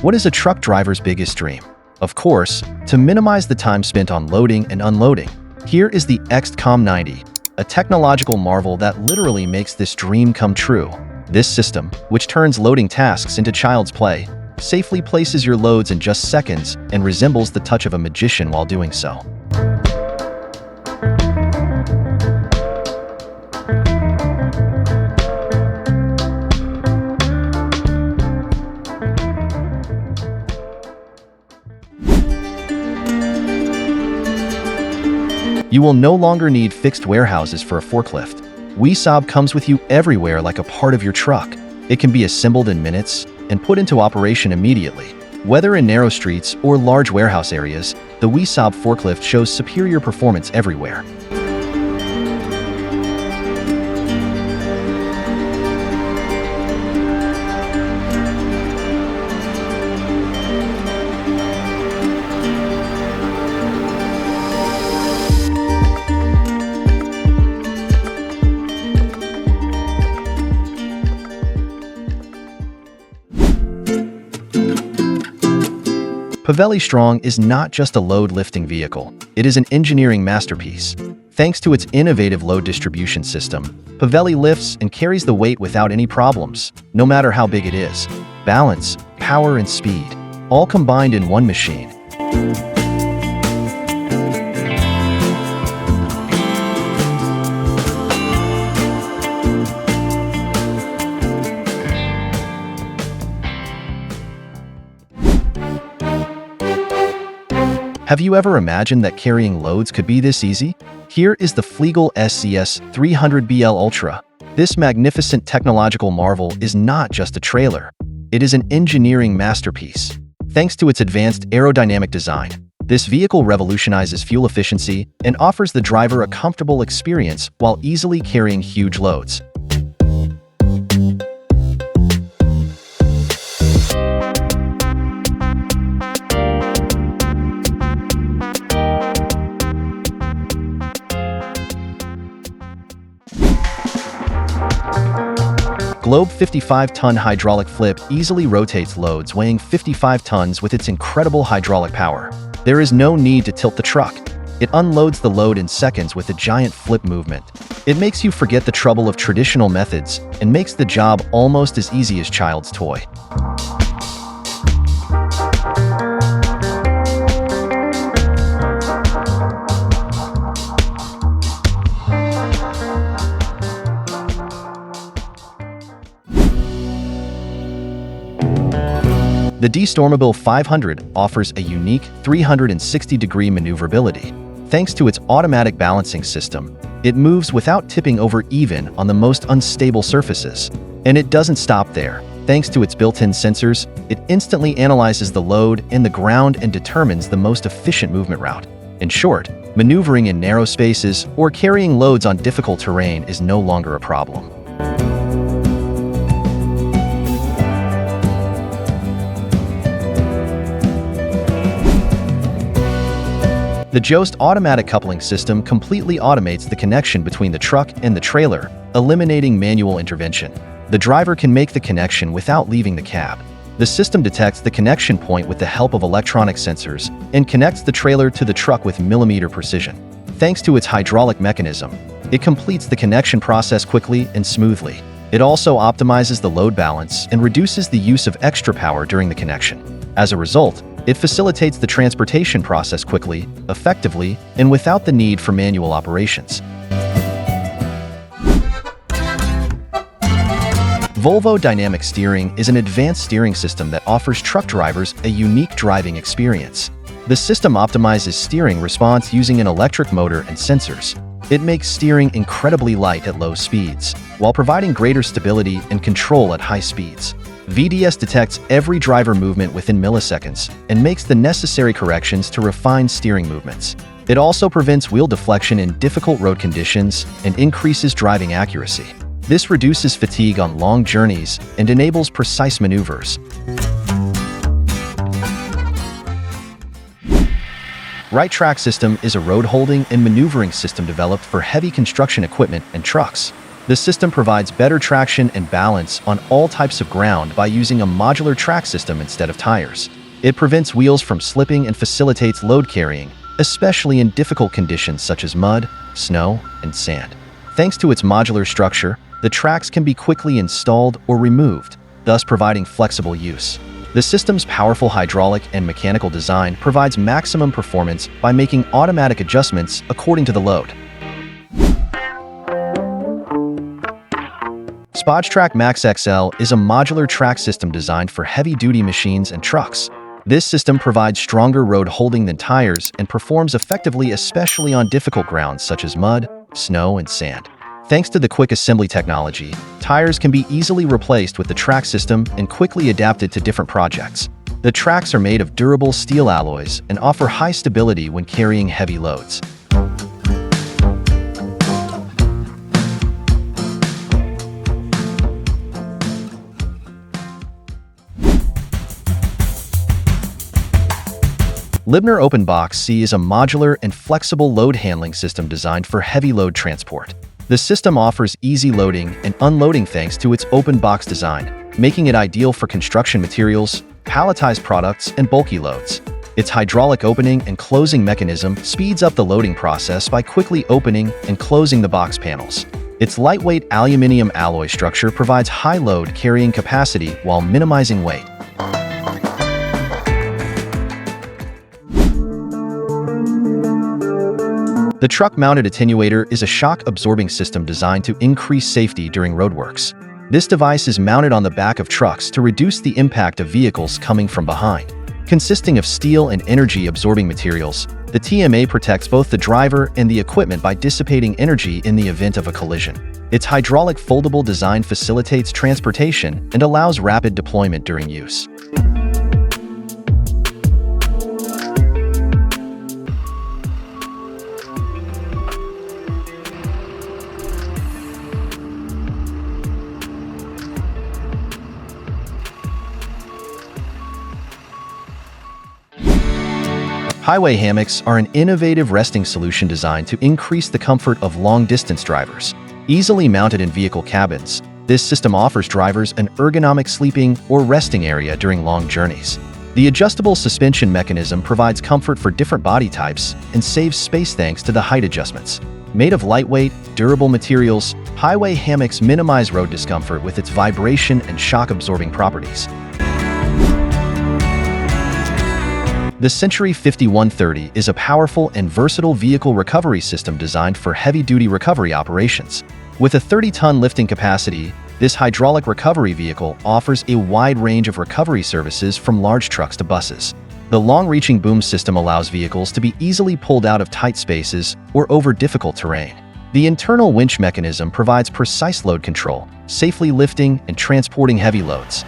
What is a truck driver's biggest dream? Of course, to minimize the time spent on loading and unloading. Here is the XCOM 90, a technological marvel that literally makes this dream come true. This system, which turns loading tasks into child's play, safely places your loads in just seconds and resembles the touch of a magician while doing so. You will no longer need fixed warehouses for a forklift. WeSob comes with you everywhere like a part of your truck. It can be assembled in minutes and put into operation immediately. Whether in narrow streets or large warehouse areas, the WeSob forklift shows superior performance everywhere. Pavelli Strong is not just a load-lifting vehicle, it is an engineering masterpiece. Thanks to its innovative load distribution system, Pavelli lifts and carries the weight without any problems, no matter how big it is. Balance, power, and speed, all combined in one machine. Have you ever imagined that carrying loads could be this easy? Here is the Flegel SCS 300BL Ultra. This magnificent technological marvel is not just a trailer. It is an engineering masterpiece. Thanks to its advanced aerodynamic design, this vehicle revolutionizes fuel efficiency and offers the driver a comfortable experience while easily carrying huge loads. Globe 55-ton hydraulic flip easily rotates loads weighing 55 tons with its incredible hydraulic power. There is no need to tilt the truck. It unloads the load in seconds with a giant flip movement. It makes you forget the trouble of traditional methods and makes the job almost as easy as child's toy. The Destormable 500 offers a unique 360-degree maneuverability. Thanks to its automatic balancing system, it moves without tipping over even on the most unstable surfaces. And it doesn't stop there. Thanks to its built-in sensors, it instantly analyzes the load and the ground and determines the most efficient movement route. In short, maneuvering in narrow spaces or carrying loads on difficult terrain is no longer a problem. The Jost automatic coupling system completely automates the connection between the truck and the trailer, eliminating manual intervention. The driver can make the connection without leaving the cab. The system detects the connection point with the help of electronic sensors and connects the trailer to the truck with millimeter precision. Thanks to its hydraulic mechanism, it completes the connection process quickly and smoothly. It also optimizes the load balance and reduces the use of extra power during the connection. As a result, it facilitates the transportation process quickly, effectively, and without the need for manual operations. Volvo Dynamic Steering is an advanced steering system that offers truck drivers a unique driving experience. The system optimizes steering response using an electric motor and sensors. It makes steering incredibly light at low speeds, while providing greater stability and control at high speeds. VDS detects every driver movement within milliseconds and makes the necessary corrections to refine steering movements. It also prevents wheel deflection in difficult road conditions and increases driving accuracy. This reduces fatigue on long journeys and enables precise maneuvers. Right Track System is a road holding and maneuvering system developed for heavy construction equipment and trucks. The system provides better traction and balance on all types of ground by using a modular track system instead of tires. It prevents wheels from slipping and facilitates load carrying, especially in difficult conditions such as mud, snow, and sand. Thanks to its modular structure, the tracks can be quickly installed or removed, thus providing flexible use. The system's powerful hydraulic and mechanical design provides maximum performance by making automatic adjustments according to the load. SpojTrack Max XL is a modular track system designed for heavy-duty machines and trucks. This system provides stronger road holding than tires and performs effectively especially on difficult grounds such as mud, snow, and sand. Thanks to the quick assembly technology, tires can be easily replaced with the track system and quickly adapted to different projects. The tracks are made of durable steel alloys and offer high stability when carrying heavy loads. Libner Open Box C is a modular and flexible load handling system designed for heavy load transport. The system offers easy loading and unloading thanks to its open box design, making it ideal for construction materials, palletized products, and bulky loads. Its hydraulic opening and closing mechanism speeds up the loading process by quickly opening and closing the box panels. Its lightweight aluminum alloy structure provides high load carrying capacity while minimizing weight. The truck-mounted attenuator is a shock-absorbing system designed to increase safety during roadworks. This device is mounted on the back of trucks to reduce the impact of vehicles coming from behind. Consisting of steel and energy-absorbing materials, the TMA protects both the driver and the equipment by dissipating energy in the event of a collision. Its hydraulic foldable design facilitates transportation and allows rapid deployment during use. Highway hammocks are an innovative resting solution designed to increase the comfort of long-distance drivers. Easily mounted in vehicle cabins, this system offers drivers an ergonomic sleeping or resting area during long journeys. The adjustable suspension mechanism provides comfort for different body types and saves space thanks to the height adjustments. Made of lightweight, durable materials, highway hammocks minimize road discomfort with its vibration and shock-absorbing properties. The Century 5130 is a powerful and versatile vehicle recovery system designed for heavy-duty recovery operations. With a 30-ton lifting capacity, this hydraulic recovery vehicle offers a wide range of recovery services from large trucks to buses. The long-reaching boom system allows vehicles to be easily pulled out of tight spaces or over difficult terrain. The internal winch mechanism provides precise load control, safely lifting and transporting heavy loads.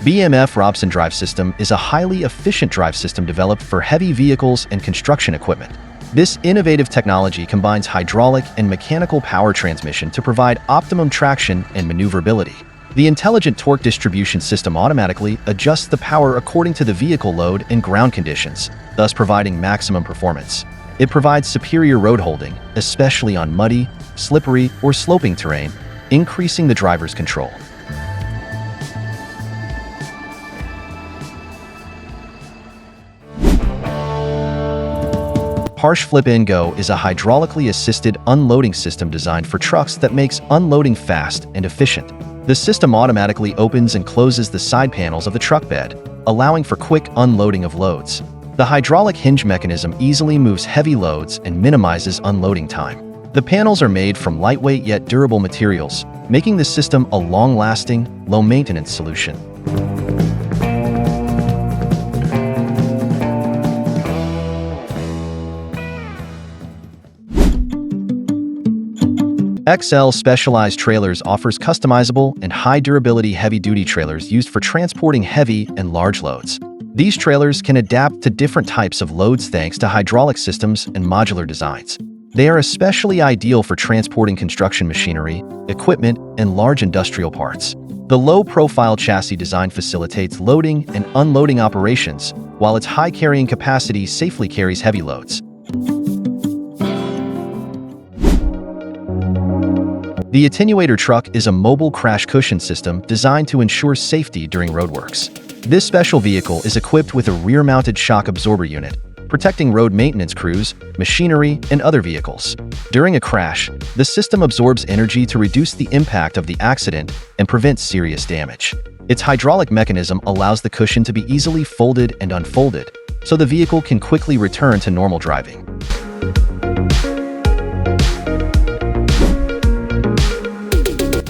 BMF Robson Drive System is a highly efficient drive system developed for heavy vehicles and construction equipment. This innovative technology combines hydraulic and mechanical power transmission to provide optimum traction and maneuverability. The intelligent torque distribution system automatically adjusts the power according to the vehicle load and ground conditions, thus providing maximum performance. It provides superior road holding, especially on muddy, slippery, or sloping terrain, increasing the driver's control. Harsh Flip In Go is a hydraulically assisted unloading system designed for trucks that makes unloading fast and efficient. The system automatically opens and closes the side panels of the truck bed, allowing for quick unloading of loads. The hydraulic hinge mechanism easily moves heavy loads and minimizes unloading time. The panels are made from lightweight yet durable materials, making the system a long-lasting, low-maintenance solution. XL Specialized Trailers offers customizable and high-durability heavy-duty trailers used for transporting heavy and large loads. These trailers can adapt to different types of loads thanks to hydraulic systems and modular designs. They are especially ideal for transporting construction machinery, equipment, and large industrial parts. The low-profile chassis design facilitates loading and unloading operations, while its high carrying capacity safely carries heavy loads. The attenuator truck is a mobile crash cushion system designed to ensure safety during roadworks. This special vehicle is equipped with a rear-mounted shock absorber unit, protecting road maintenance crews, machinery, and other vehicles. During a crash, the system absorbs energy to reduce the impact of the accident and prevent serious damage. Its hydraulic mechanism allows the cushion to be easily folded and unfolded, so the vehicle can quickly return to normal driving.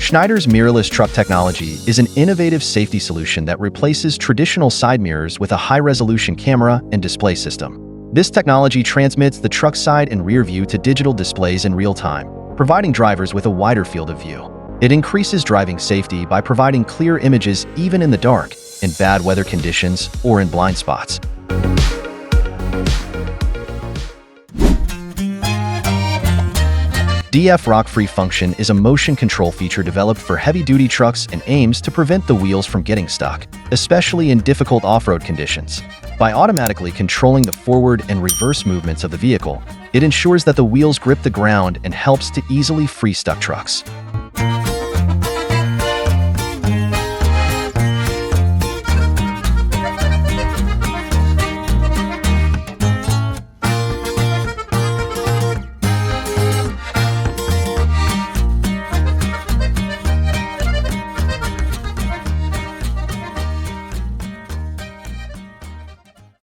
Schneider's mirrorless truck technology is an innovative safety solution that replaces traditional side mirrors with a high-resolution camera and display system. This technology transmits the truck side and rear view to digital displays in real time, providing drivers with a wider field of view. It increases driving safety by providing clear images even in the dark, in bad weather conditions, or in blind spots. DF Rock-Free Function is a motion control feature developed for heavy-duty trucks and aims to prevent the wheels from getting stuck, especially in difficult off-road conditions. By automatically controlling the forward and reverse movements of the vehicle, it ensures that the wheels grip the ground and helps to easily free stuck trucks.